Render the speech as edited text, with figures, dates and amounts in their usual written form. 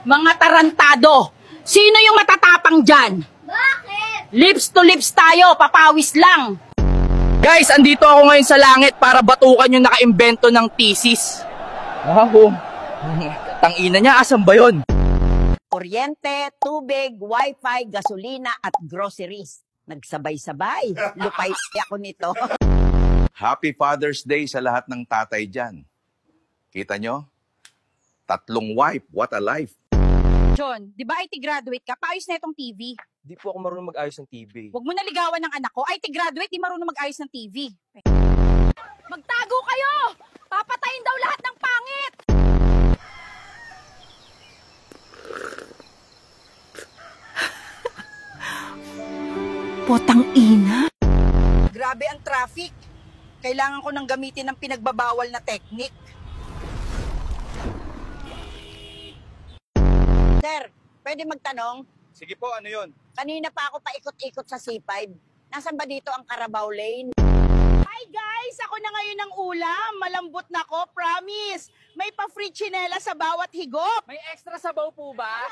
Mga tarantado! Sino yung matatapang dyan? Bakit? Lips to lips tayo, papawis lang. Guys, andito ako ngayon sa langit para batukan yung nakaimbento ng thesis. Wow. Tangina niya, asan ba yun? Kuryente, tubig, wifi, gasolina at groceries. Nagsabay-sabay. Lupay ako nito. Happy Father's Day sa lahat ng tatay dyan. Kita nyo? 3 wife, what a life. John, di ba IT graduate ka? Paayos na itong TV. Di po ako marunong mag-ayos ng TV. Huwag mo naligawan ng anak ko. IT graduate, di marunong mag-ayos ng TV. Magtago kayo! Papatayin daw lahat ng pangit! Potang ina. Grabe ang traffic. Kailangan ko nang gamitin ng pinagbabawal na technique. Sir, pwede magtanong? Sige po, ano yun? Kanina pa ako paikot-ikot sa C5. Nasaan ba dito ang Carabao Lane? Hi guys! Ako na ngayon ng ulam. Malambot na ko, promise. May pa-free chinela sa bawat higop. May extra sabaw po ba?